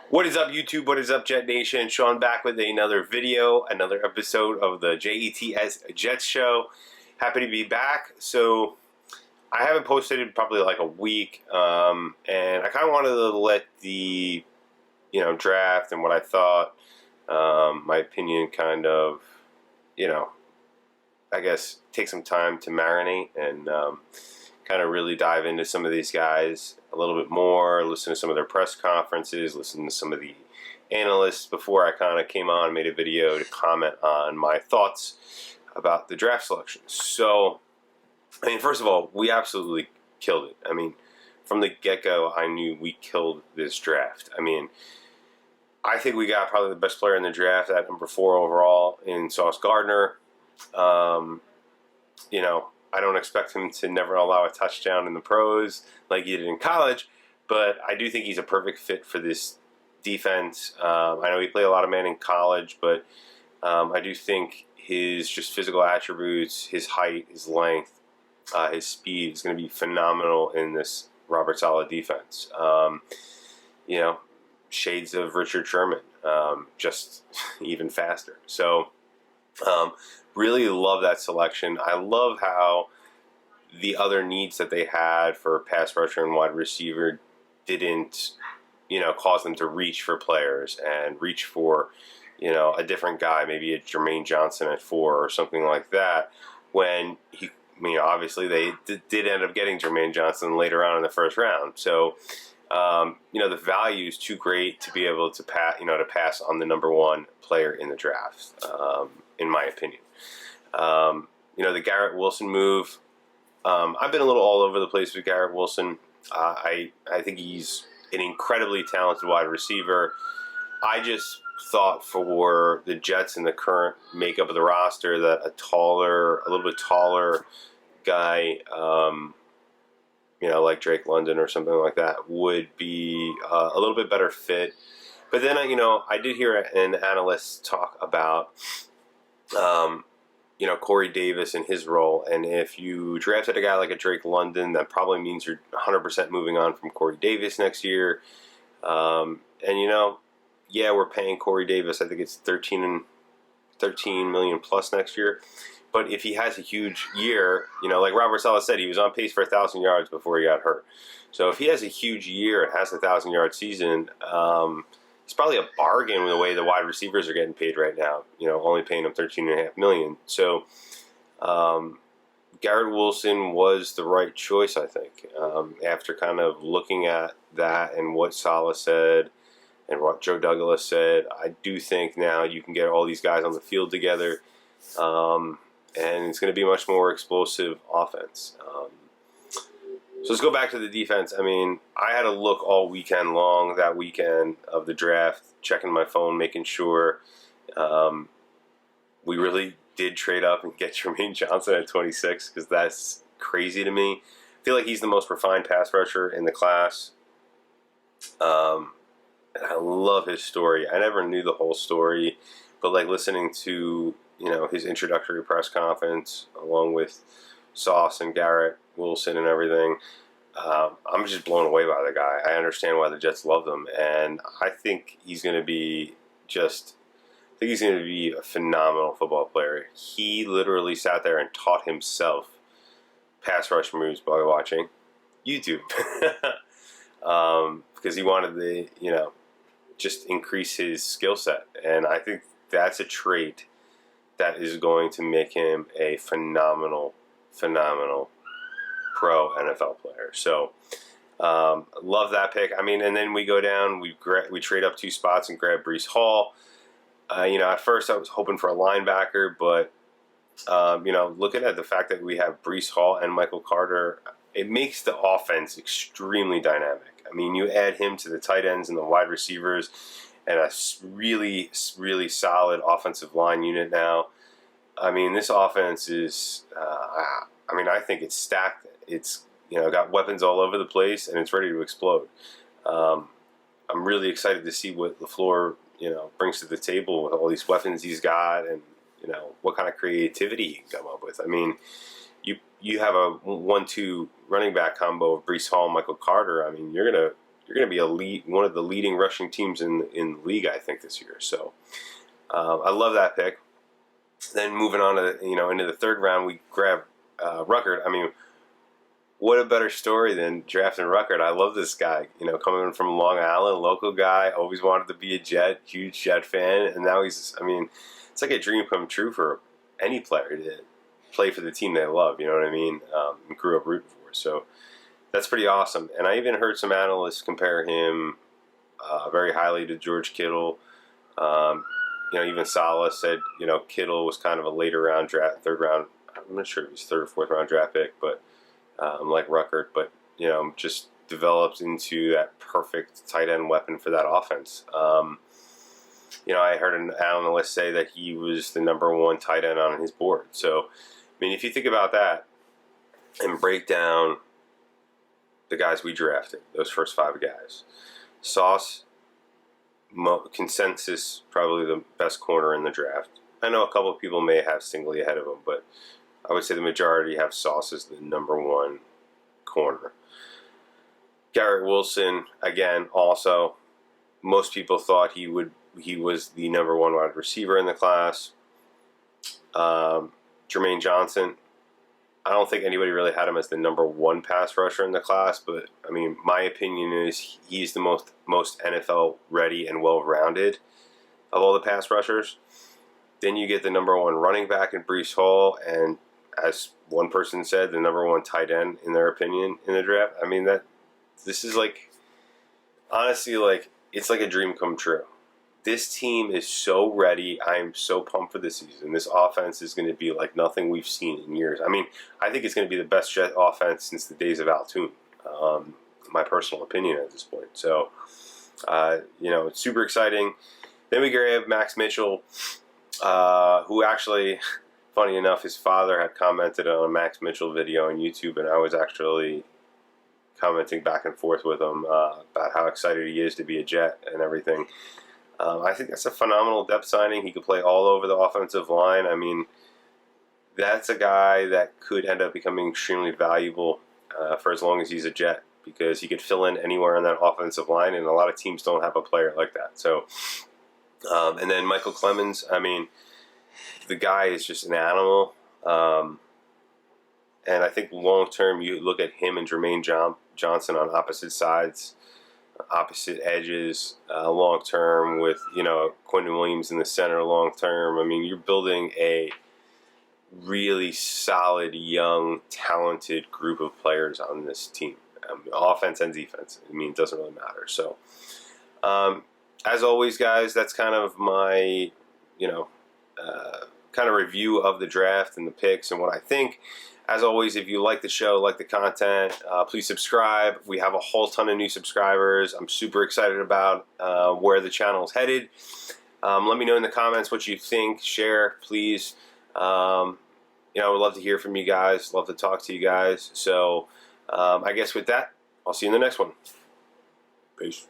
What is up, YouTube? What is up, Jet Nation? Sean back with another video, another episode of the JETS Jets Show. Happy to be back. So, I haven't posted in probably like a week, and I kind of wanted to let the, draft and what I thought, my opinion kind of, I guess, take some time to marinate and kind of really dive into some of these guys a little bit more, listen to some of their press conferences, listen to some of the analysts before I kind of came on and made a video to comment on my thoughts about the draft selection. So, first of all, we absolutely killed it. From the get-go, I knew we killed this draft. I think we got probably the best player in the draft at number 4 overall in Sauce Gardner. I don't expect him to never allow a touchdown in the pros like he did in college, but I do think he's a perfect fit for this defense. I know he played a lot of man in college, but I do think his just physical attributes, his height, his length, his speed is going to be phenomenal in this Robert Saleh defense. Shades of Richard Sherman, just even faster. So, really love that selection. I love how the other needs that they had for pass rusher and wide receiver didn't, cause them to reach for players and reach for, a different guy, maybe a Jermaine Johnson at 4 or something like that. When obviously they did end up getting Jermaine Johnson later on in the first round. So, the value is too great to be able to pass on the number 1 player in the draft, in my opinion. The Garrett Wilson move, I've been a little all over the place with Garrett Wilson. I think he's an incredibly talented wide receiver. I just thought for the Jets and the current makeup of the roster that a little bit taller guy, like Drake London or something like that would be a little bit better fit. But then, I did hear an analyst talk about, Corey Davis and his role. And if you drafted a guy like a Drake London, that probably means you're 100% moving on from Corey Davis next year. We're paying Corey Davis, I think it's 13 million plus next year. But if he has a huge year, like Robert Saleh said, he was on pace for 1,000 yards before he got hurt. So if he has a huge year and has a 1,000-yard season, it's probably a bargain with the way the wide receivers are getting paid right now. Only paying them $13.5 million. So Garrett Wilson was the right choice, I think. After kind of looking at that and what Saleh said and what Joe Douglas said, I do think now you can get all these guys on the field together, and it's going to be a much more explosive offense. So let's go back to the defense. I had to look all weekend long, that weekend of the draft, checking my phone, making sure we really did trade up and get Jermaine Johnson at 26, because that's crazy to me. I feel like he's the most refined pass rusher in the class. And I love his story. I never knew the whole story, but listening to, his introductory press conference along with Sauce and Garrett Wilson and everything, I'm just blown away by the guy. I understand why the Jets love him, and I think he's going to be a phenomenal football player. He literally sat there and taught himself pass rush moves by watching YouTube, because he wanted to, just increase his skill set, and I think that's a trait that is going to make him a phenomenal pro NFL player. So, love that pick. And then we go down, we trade up 2 spots and grab Breece Hall. At first I was hoping for a linebacker, but, looking at the fact that we have Breece Hall and Michael Carter, it makes the offense extremely dynamic. You add him to the tight ends and the wide receivers and a really, really solid offensive line unit now. This offense is, I think it's stacked. It's, got weapons all over the place, and it's ready to explode. I'm really excited to see what LaFleur, brings to the table with all these weapons he's got, and, what kind of creativity he can come up with. You have a 1-2 running back combo of Breece Hall and Michael Carter. You're going to you're going to be one of the leading rushing teams in the league, I think, this year. So I love that pick. Then moving on to into the third round, we grab Ruckert. I mean, what a better story than drafting Ruckert. I love this guy. Coming from Long Island, local guy, always wanted to be a Jet, huge Jet fan, and now he's. I mean, it's like a dream come true for any player to play for the team they love. You know what I mean? And grew up rooting for. So that's pretty awesome. And I even heard some analysts compare him very highly to George Kittle. Even Saleh said, Kittle was kind of a later round draft, third round. I'm not sure if he's third or fourth round draft pick, but like Ruckert, but just developed into that perfect tight end weapon for that offense. I heard an analyst say that he was the number one tight end on his board. So, I mean, if you think about that and break down the guys we drafted, those first 5 guys, Sauce, consensus, probably the best corner in the draft. I know a couple of people may have Stingley ahead of him, but I would say the majority have Sauce as the number one corner. Garrett Wilson, again, also, most people thought he was the number one wide receiver in the class. Jermaine Johnson, I don't think anybody really had him as the number one pass rusher in the class, but I mean, my opinion is he's the most NFL ready and well-rounded of all the pass rushers. Then you get the number one running back in Breece Hall, and as one person said, the number one tight end in their opinion in the draft. I mean, this is like, honestly, like, it's like a dream come true. This team is so ready. I am so pumped for this season. This offense is going to be like nothing we've seen in years. I mean, I think it's going to be the best Jet offense since the days of Altoon. My personal opinion at this point. So, it's super exciting. Then we grab Max Mitchell, who actually, funny enough, his father had commented on a Max Mitchell video on YouTube, and I was actually commenting back and forth with him about how excited he is to be a Jet and everything. I think that's a phenomenal depth signing. He could play all over the offensive line. I mean, that's a guy that could end up becoming extremely valuable for as long as he's a Jet, because he could fill in anywhere on that offensive line, and a lot of teams don't have a player like that. So, and then Michael Clemens, I mean, the guy is just an animal. And I think long-term, you look at him and Jermaine Johnson on opposite sides, opposite edges, long-term with, Quentin Williams in the center long-term. I mean, you're building a really solid, young, talented group of players on this team. Offense and defense. I mean, it doesn't really matter. So, as always, guys, that's kind of my, kind of review of the draft and the picks and what I think. As always, if you like the show, like the content, please subscribe. We have a whole ton of new subscribers. I'm super excited about where the channel is headed. Let me know in the comments what you think. Share, please. I would love to hear from you guys. Love to talk to you guys. So I guess with that, I'll see you in the next one. Peace.